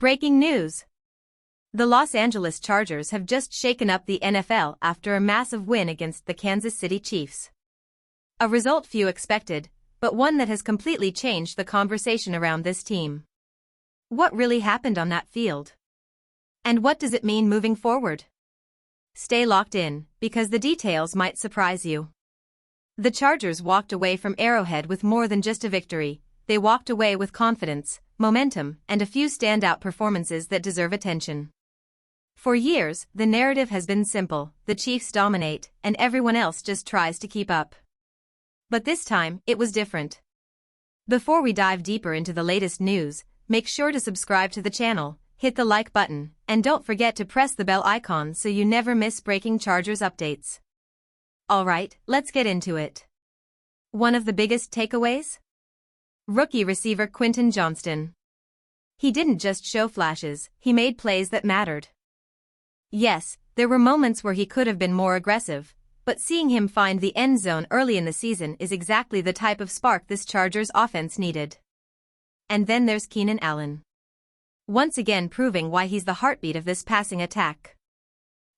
Breaking news! The Los Angeles Chargers have just shaken up the NFL after a massive win against the Kansas City Chiefs. A result few expected, but one that has completely changed the conversation around this team. What really happened on that field? And what does it mean moving forward? Stay locked in, because the details might surprise you. The Chargers walked away from Arrowhead with more than just a victory. They walked away with confidence, momentum, and a few standout performances that deserve attention. For years, the narrative has been simple: the Chiefs dominate, and everyone else just tries to keep up. But this time, it was different. Before we dive deeper into the latest news, make sure to subscribe to the channel, hit the like button, and don't forget to press the bell icon so you never miss breaking Chargers updates. Alright, let's get into it. One of the biggest takeaways? Rookie receiver Quentin Johnston. He didn't just show flashes, he made plays that mattered. Yes, there were moments where he could have been more aggressive, but seeing him find the end zone early in the season is exactly the type of spark this Chargers offense needed. And then there's Keenan Allen. Once again proving why he's the heartbeat of this passing attack.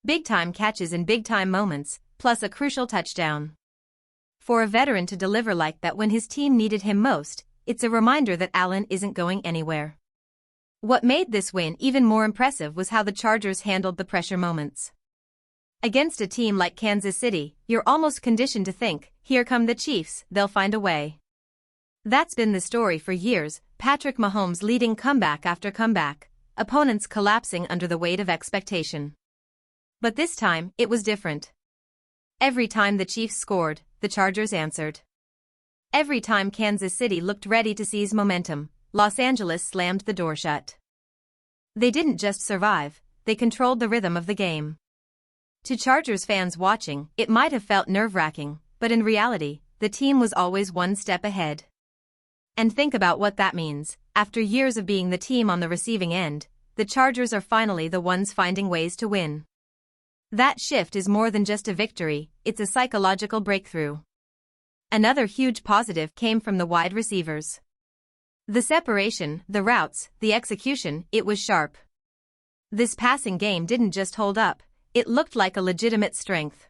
Big-time catches in big-time moments, plus a crucial touchdown. For a veteran to deliver like that when his team needed him most, it's a reminder that Allen isn't going anywhere. What made this win even more impressive was how the Chargers handled the pressure moments. Against a team like Kansas City, you're almost conditioned to think, here come the Chiefs, they'll find a way. That's been the story for years, Patrick Mahomes leading comeback after comeback, opponents collapsing under the weight of expectation. But this time, it was different. Every time the Chiefs scored, the Chargers answered. Every time Kansas City looked ready to seize momentum, Los Angeles slammed the door shut. They didn't just survive, they controlled the rhythm of the game. To Chargers fans watching, it might have felt nerve-wracking, but in reality, the team was always one step ahead. And think about what that means. After years of being the team on the receiving end, the Chargers are finally the ones finding ways to win. That shift is more than just a victory, it's a psychological breakthrough. Another huge positive came from the wide receivers. The separation, the routes, the execution, it was sharp. This passing game didn't just hold up, it looked like a legitimate strength.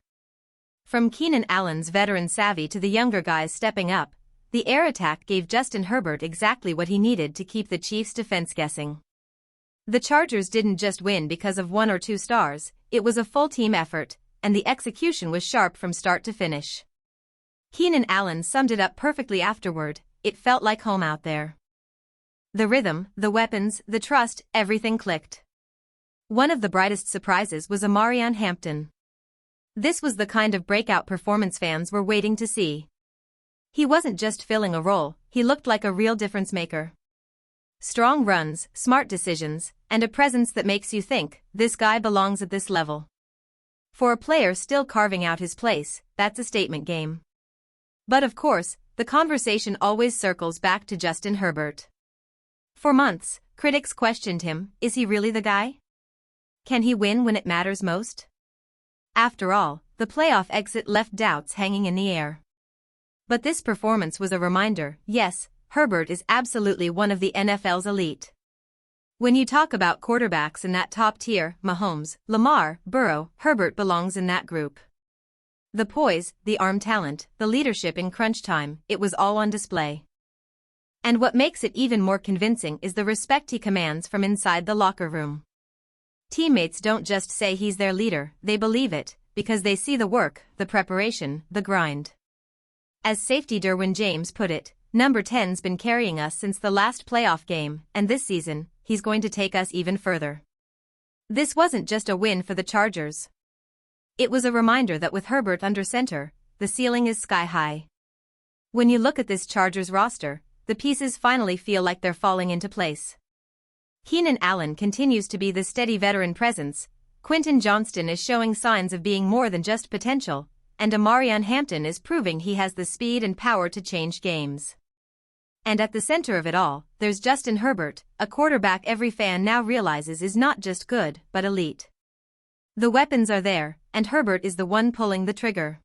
From Keenan Allen's veteran savvy to the younger guys stepping up, the air attack gave Justin Herbert exactly what he needed to keep the Chiefs' defense guessing. The Chargers didn't just win because of one or two stars, it was a full team effort, and the execution was sharp from start to finish. Keenan Allen summed it up perfectly afterward: it felt like home out there. The rhythm, the weapons, the trust, everything clicked. One of the brightest surprises was Omarion Hampton. This was the kind of breakout performance fans were waiting to see. He wasn't just filling a role, he looked like a real difference maker. Strong runs, smart decisions, and a presence that makes you think, this guy belongs at this level. For a player still carving out his place, that's a statement game. But of course, the conversation always circles back to Justin Herbert. For months, critics questioned him: is he really the guy? Can he win when it matters most? After all, the playoff exit left doubts hanging in the air. But this performance was a reminder: yes, Herbert is absolutely one of the NFL's elite. When you talk about quarterbacks in that top tier, Mahomes, Lamar, Burrow, Herbert belongs in that group. The poise, the arm talent, the leadership in crunch time, it was all on display. And what makes it even more convincing is the respect he commands from inside the locker room. Teammates don't just say he's their leader, they believe it, because they see the work, the preparation, the grind. As safety Derwin James put it, number 10's been carrying us since the last playoff game, and this season, he's going to take us even further. This wasn't just a win for the Chargers. It was a reminder that with Herbert under center, the ceiling is sky high. When you look at this Chargers roster, the pieces finally feel like they're falling into place. Keenan Allen continues to be the steady veteran presence, Quentin Johnston is showing signs of being more than just potential, and Omarion Hampton is proving he has the speed and power to change games. And at the center of it all, there's Justin Herbert, a quarterback every fan now realizes is not just good, but elite. The weapons are there, and Herbert is the one pulling the trigger.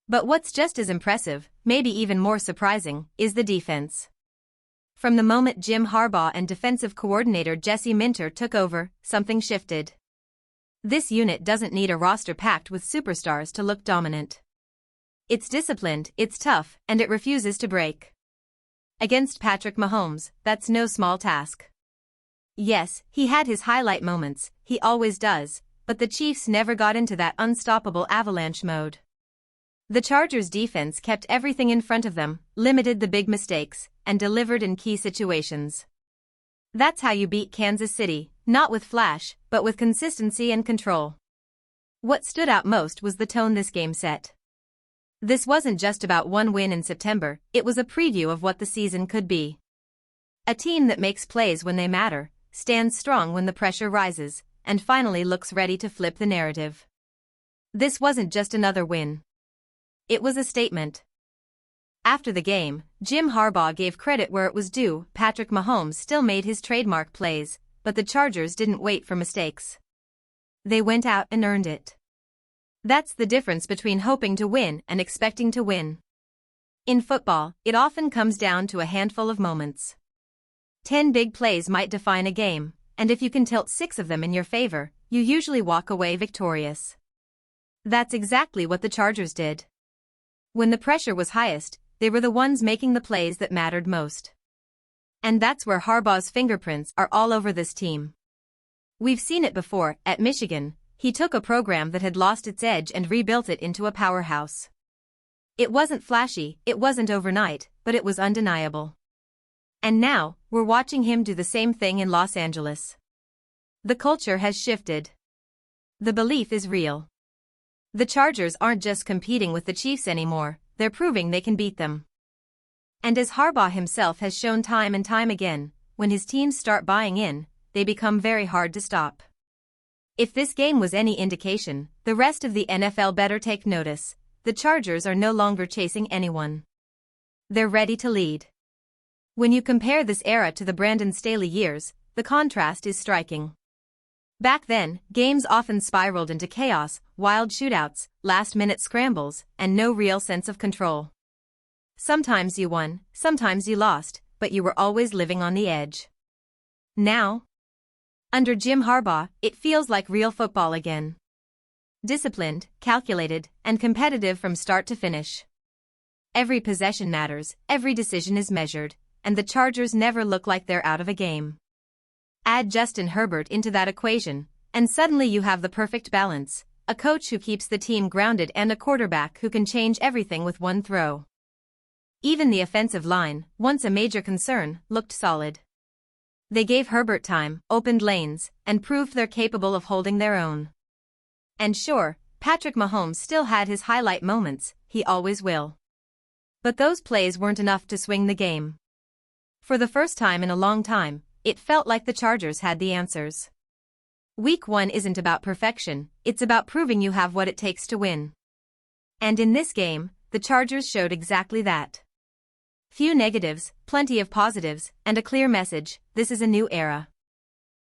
But what's just as impressive, maybe even more surprising, is the defense. From the moment Jim Harbaugh and defensive coordinator Jesse Minter took over, something shifted. This unit doesn't need a roster packed with superstars to look dominant. It's disciplined, it's tough, and it refuses to break. Against Patrick Mahomes, that's no small task. Yes, he had his highlight moments, he always does, but the Chiefs never got into that unstoppable avalanche mode. The Chargers' defense kept everything in front of them, limited the big mistakes, and delivered in key situations. That's how you beat Kansas City, not with flash, but with consistency and control. What stood out most was the tone this game set. This wasn't just about one win in September, it was a preview of what the season could be. A team that makes plays when they matter, stands strong when the pressure rises, and finally looks ready to flip the narrative. This wasn't just another win. It was a statement. After the game, Jim Harbaugh gave credit where it was due. Patrick Mahomes still made his trademark plays, but the Chargers didn't wait for mistakes. They went out and earned it. That's the difference between hoping to win and expecting to win. In football, it often comes down to a handful of moments. 10 big plays might define a game, and if you can tilt 6 of them in your favor, you usually walk away victorious. That's exactly what the Chargers did. When the pressure was highest, they were the ones making the plays that mattered most. And that's where Harbaugh's fingerprints are all over this team. We've seen it before. At Michigan, he took a program that had lost its edge and rebuilt it into a powerhouse. It wasn't flashy, it wasn't overnight, but it was undeniable. And now, we're watching him do the same thing in Los Angeles. The culture has shifted. The belief is real. The Chargers aren't just competing with the Chiefs anymore, they're proving they can beat them. And as Harbaugh himself has shown time and time again, when his teams start buying in, they become very hard to stop. If this game was any indication, the rest of the NFL better take notice. The Chargers are no longer chasing anyone. They're ready to lead. When you compare this era to the Brandon Staley years, the contrast is striking. Back then, games often spiraled into chaos, wild shootouts, last-minute scrambles, and no real sense of control. Sometimes you won, sometimes you lost, but you were always living on the edge. Now, under Jim Harbaugh, it feels like real football again. Disciplined, calculated, and competitive from start to finish. Every possession matters, every decision is measured, and the Chargers never look like they're out of a game. Add Justin Herbert into that equation, and suddenly you have the perfect balance, a coach who keeps the team grounded and a quarterback who can change everything with one throw. Even the offensive line, once a major concern, looked solid. They gave Herbert time, opened lanes, and proved they're capable of holding their own. And sure, Patrick Mahomes still had his highlight moments, he always will. But those plays weren't enough to swing the game. For the first time in a long time, it felt like the Chargers had the answers. Week 1 isn't about perfection, it's about proving you have what it takes to win. And in this game, the Chargers showed exactly that. Few negatives, plenty of positives, and a clear message: this is a new era.